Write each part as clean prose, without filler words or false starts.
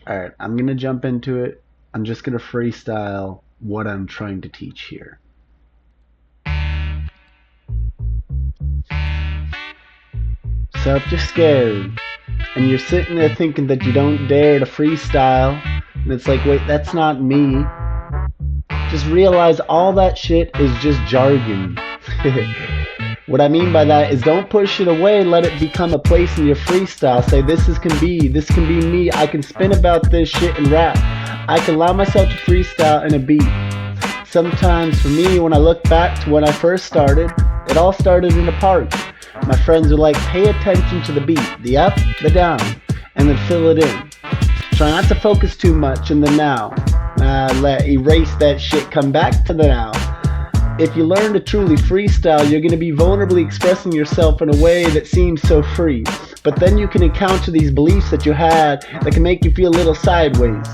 Alright, I'm gonna jump into it. I'm just gonna freestyle what I'm trying to teach here. So if you're scared and you're sitting there thinking that you don't dare to freestyle, and it's like, wait, that's not me, just realize all that shit is just jargon. What I mean by that is don't push it away, let it become a place in your freestyle. Say this can be me, I can spin about this shit and rap. I can allow myself to freestyle in a beat. Sometimes for me, when I look back to when I first started, it all started in a park. My friends were like, pay attention to the beat, the up, the down, and then fill it in. Try not to focus too much in the now. Erase that shit, come back to the now. If you learn to truly freestyle, you're going to be vulnerably expressing yourself in a way that seems so free. But then you can encounter these beliefs that you had that can make you feel a little sideways.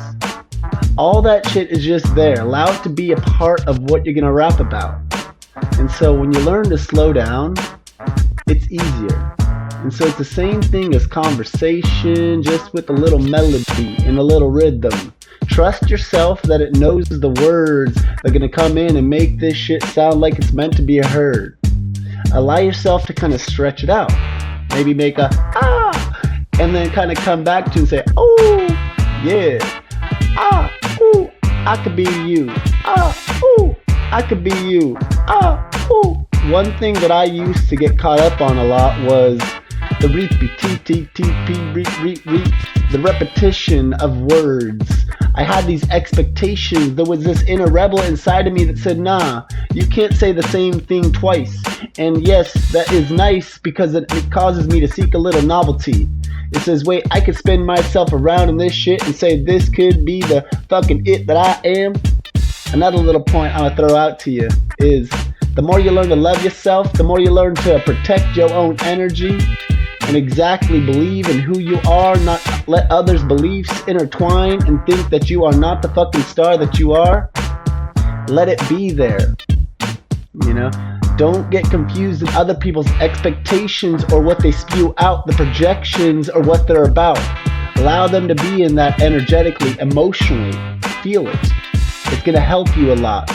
All that shit is just there. Allow it to be a part of what you're going to rap about. And so when you learn to slow down, it's easier. And so it's the same thing as conversation, just with a little melody and a little rhythm. Trust yourself that it knows the words that are going to come in and make this shit sound like it's meant to be heard. Allow yourself to kind of stretch it out. Maybe make a ah, and then kind of come back to and say, oh, yeah, ah, ooh, I could be you. Ah, ooh, I could be you. Ah, ooh. One thing that I used to get caught up on a lot was the the repetition of words. I had these expectations. There was this inner rebel inside of me that said, nah, you can't say the same thing twice. And yes, that is nice because it causes me to seek a little novelty. It says, wait, I could spin myself around in this shit and say this could be the fucking it that I am. Another little point I'm gonna throw out to you is the more you learn to love yourself, the more you learn to protect your own energy and exactly believe in who you are, not let others' beliefs intertwine and think that you are not the fucking star that you are. Let it be there. You know? Don't get confused in other people's expectations or what they spew out, the projections or what they're about. Allow them to be in that energetically, emotionally. Feel it. It's going to help you a lot.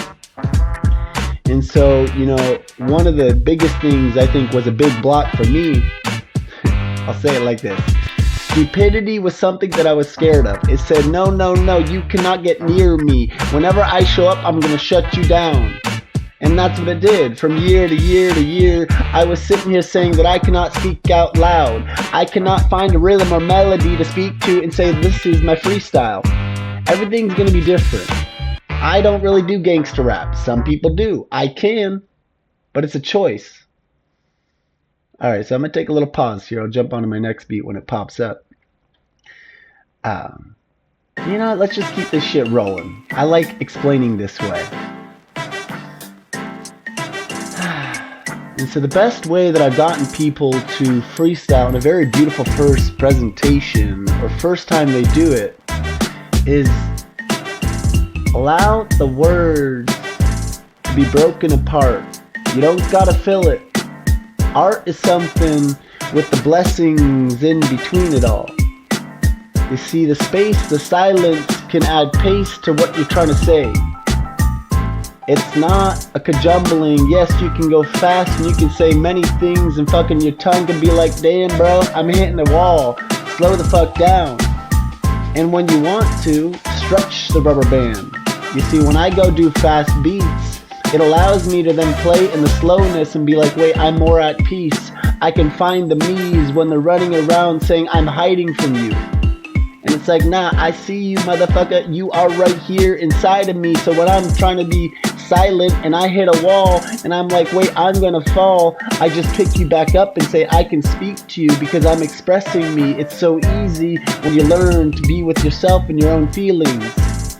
And so, you know, one of the biggest things I think was a big block for me, I'll say it like this. Stupidity was something that I was scared of. It said, no, no, no, you cannot get near me. Whenever I show up, I'm going to shut you down. And that's what it did. From year to year to year, I was sitting here saying that I cannot speak out loud. I cannot find a rhythm or melody to speak to and say, this is my freestyle. Everything's going to be different. I don't really do gangster rap. Some people do. I can, but it's a choice. Alright, so I'm going to take a little pause here. I'll jump onto my next beat when it pops up. You know, let's just keep this shit rolling. I like explaining this way. And so the best way that I've gotten people to freestyle in a very beautiful first presentation or first time they do it is allow the words to be broken apart. You don't gotta fill it. Art is something with the blessings in between it all. You see, the space, the silence can add pace to what you're trying to say. It's not a cajumbling. Yes, you can go fast and you can say many things and fucking your tongue can be like, damn bro, I'm hitting the wall. Slow the fuck down. And when you want to, stretch the rubber band. You see, when I go do fast beats, it allows me to then play in the slowness and be like, wait, I'm more at peace. I can find the me's when they're running around saying I'm hiding from you. And it's like, nah, I see you, motherfucker. You are right here inside of me. So when I'm trying to be silent and I hit a wall and I'm like, wait, I'm gonna fall, I just pick you back up and say, I can speak to you because I'm expressing me. It's so easy when you learn to be with yourself and your own feelings.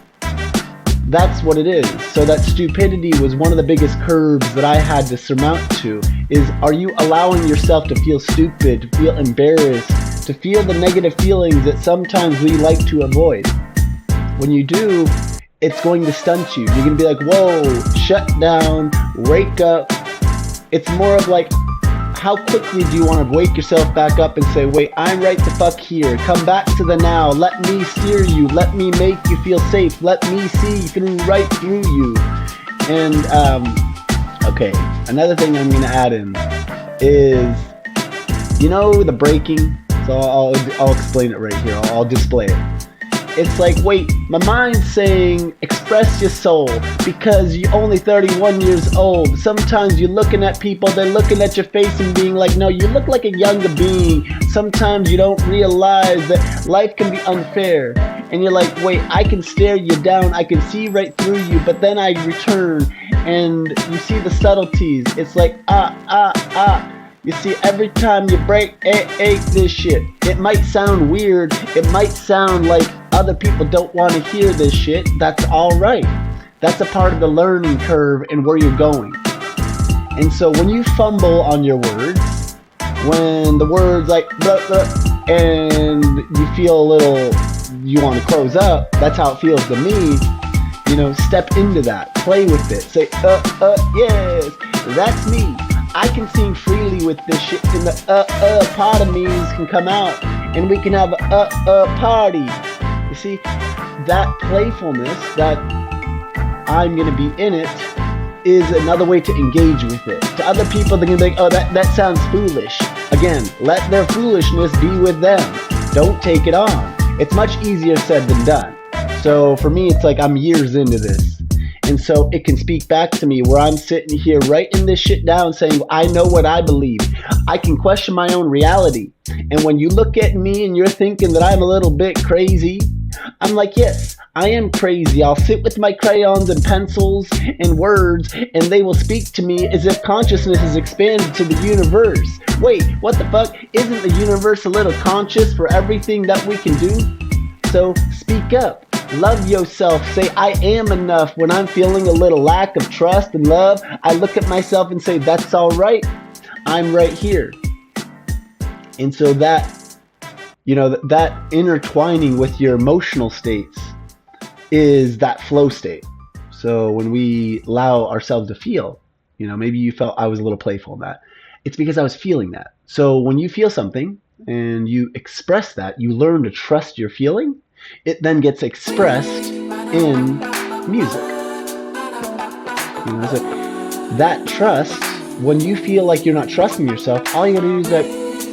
That's what it is. So that stupidity was one of the biggest curbs that I had to surmount to, is are you allowing yourself to feel stupid, to feel embarrassed, to feel the negative feelings that sometimes we like to avoid? When you do, it's going to stunt you. You're going to be like, whoa, shut down, wake up. It's more of like, how quickly do you want to wake yourself back up and say, wait, I'm right the fuck here. Come back to the now. Let me steer you. Let me make you feel safe. Let me see right through you. And, okay, another thing I'm going to add in is, you know, the braking. So I'll explain it right here. I'll display it. It's like, wait, my mind's saying, express your soul because you're only 31 years old. Sometimes you're looking at people, they're looking at your face and being like, no, you look like a younger being. Sometimes you don't realize that life can be unfair. And you're like, wait, I can stare you down, I can see right through you, but then I return and you see the subtleties. It's like, You see, every time you break this shit, it might sound weird, it might sound like other people don't want to hear this shit. That's alright. That's a part of the learning curve and where you're going. And so when you fumble on your words, when the words like blah, blah, and you feel a little, you want to close up, that's how it feels to me. You know, step into that, play with it, say yes, that's me. I can sing freely with this shit, and the part of me can come out, and we can have a party. You see, that playfulness, that I'm gonna be in it, is another way to engage with it. To other people, they're gonna be like, oh, that sounds foolish. Again, let their foolishness be with them. Don't take it on. It's much easier said than done. So for me, it's like I'm years into this. And so it can speak back to me where I'm sitting here writing this shit down saying, I know what I believe. I can question my own reality. And when you look at me and you're thinking that I'm a little bit crazy, I'm like, yes, I am crazy. I'll sit with my crayons and pencils and words, and they will speak to me as if consciousness is expanded to the universe. Wait, what the fuck? Isn't the universe a little conscious for everything that we can do? So speak up. Love yourself. Say, I am enough. When I'm feeling a little lack of trust and love, I look at myself and say, that's all right. I'm right here. And so that, you know, that intertwining with your emotional states is that flow state. So when we allow ourselves to feel, you know, maybe you felt I was a little playful in that. It's because I was feeling that. So when you feel something and you express that, you learn to trust your feeling. It then gets expressed in music. You know, so that trust, when you feel like you're not trusting yourself, all you gotta do is like,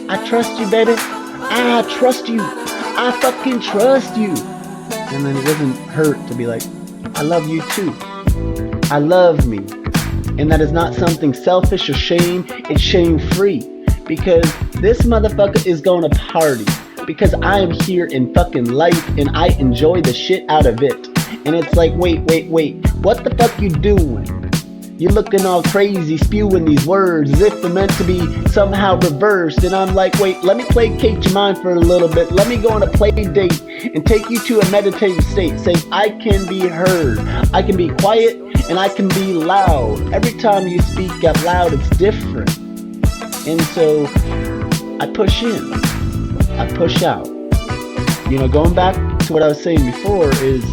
I trust you, baby. I trust you. I fucking trust you. And then it doesn't hurt to be like, I love you too. I love me. And that is not something selfish or shame. It's shame-free. Because this motherfucker is gonna party. Because I am here in fucking life and I enjoy the shit out of it. And it's like, wait, what the fuck you doing? You're looking all crazy, spewing these words as if they're meant to be somehow reversed. And I'm like, wait, let me placate your mind for a little bit. Let me go on a play date and take you to a meditative state. Say, I can be heard. I can be quiet and I can be loud. Every time you speak out loud, it's different. And so I push in. I push out. You know, going back to what I was saying before is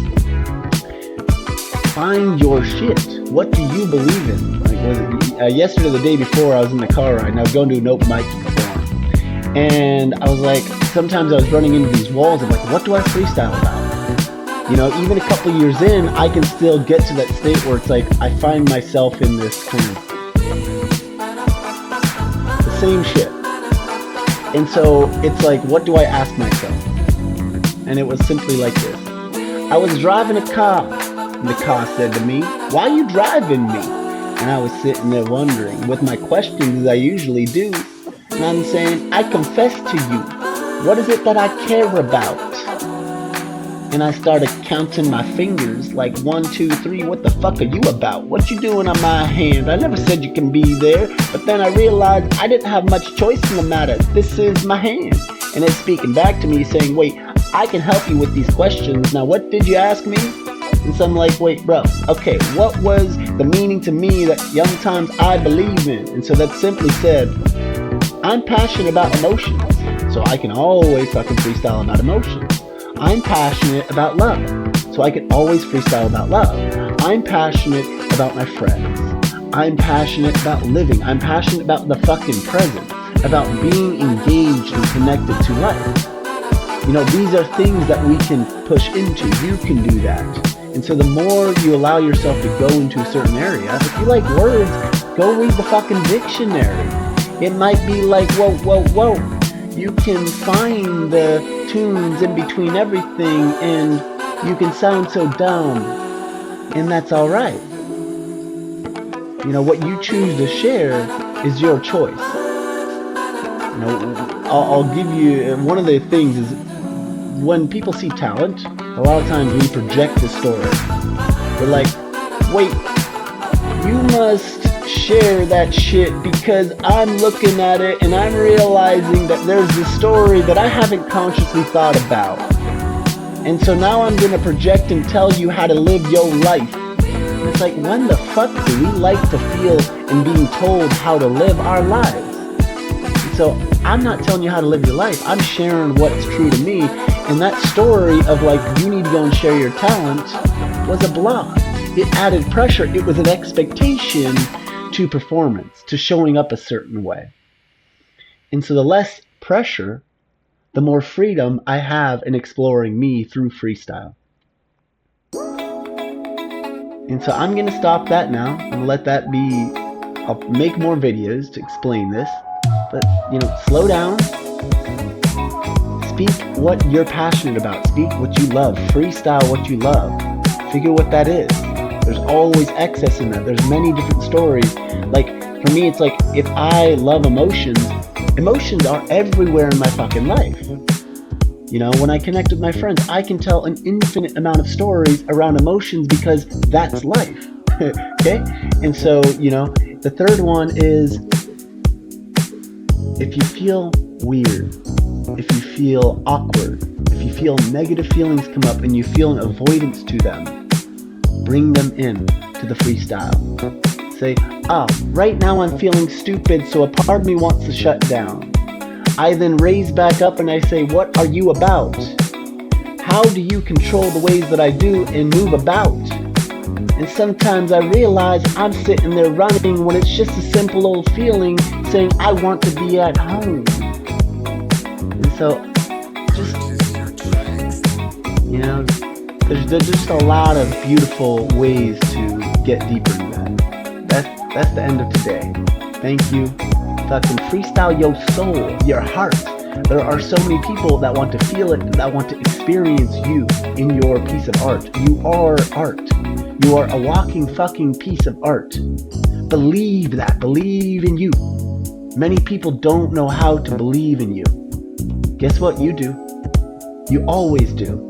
find your shit. What do you believe in? Like, was it, yesterday, the day before, I was in the car ride and I was going to an open mic perform. And I was like, sometimes I was running into these walls of like, what do I freestyle about? You know, even a couple years in, I can still get to that state where it's like, I find myself in this kind of the same shit. And so it's like, what do I ask myself? And it was simply like this. I was driving a car, and the car said to me, why are you driving me? And I was sitting there wondering, with my questions as I usually do, and I'm saying, I confess to you, what is it that I care about? And I started counting my fingers, like 1, 2, 3, what the fuck are you about? What you doing on my hand? I never said you can be there, but then I realized I didn't have much choice in the matter. This is my hand. And it's speaking back to me saying, wait, I can help you with these questions. Now, what did you ask me? And so I'm like, wait, bro, okay, what was the meaning to me that young times I believe in? And so that simply said, I'm passionate about emotions, so I can always fucking freestyle about emotions. I'm passionate about love, so I can always freestyle about love. I'm passionate about my friends. I'm passionate about living. I'm passionate about the fucking present, about being engaged and connected to life. You know, these are things that we can push into. You can do that. And so the more you allow yourself to go into a certain area, if you like words, go read the fucking dictionary. It might be like, whoa, whoa, whoa. You can find the tunes in between everything and you can sound so dumb. And that's all right. You know, what you choose to share is your choice. You know, I'll give you, one of the things is when people see talent, a lot of times we project the story. We're like, wait, you must share that shit because I'm looking at it and I'm realizing that there's this story that I haven't consciously thought about. And so now I'm going to project and tell you how to live your life. And it's like, when the fuck do we like to feel and being told how to live our lives? And so I'm not telling you how to live your life. I'm sharing what's true to me. And that story of like, you need to go and share your talent was a block. It added pressure. It was an expectation to performance, to showing up a certain way. And so the less pressure, the more freedom I have in exploring me through freestyle. And so I'm going to stop that now and let that be. I'll make more videos to explain this. But, you know, slow down. Speak what you're passionate about. Speak what you love. Freestyle what you love. Figure what that is. There's always excess in that. There's many different stories. Like, for me, it's like, if I love emotions, emotions are everywhere in my fucking life. You know, when I connect with my friends, I can tell an infinite amount of stories around emotions because that's life. Okay? And so, you know, the third one is, if you feel weird, if you feel awkward, if you feel negative feelings come up and you feel an avoidance to them, bring them in to the freestyle. Say, right now I'm feeling stupid, so a part of me wants to shut down. I then raise back up and I say, what are you about? How do you control the ways that I do and move about? And sometimes I realize I'm sitting there running when it's just a simple old feeling saying I want to be at home. And so, just, you know, there's just a lot of beautiful ways to get deeper in that. That's the end of today. Thank you. Fucking freestyle your soul, your heart. There are so many people that want to feel it, that want to experience you in your piece of art. You are art. You are a walking fucking piece of art. Believe that. Believe in you. Many people don't know how to believe in you. Guess what? You do. You always do.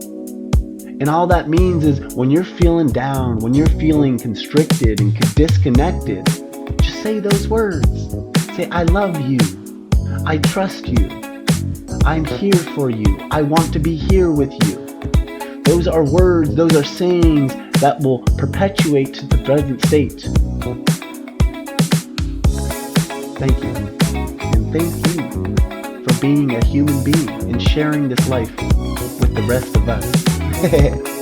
And all that means is when you're feeling down, when you're feeling constricted and disconnected, just say those words. Say, I love you. I trust you. I'm here for you. I want to be here with you. Those are words, those are sayings that will perpetuate to the present state. Thank you. And thank you for being a human being and sharing this life with the rest of us.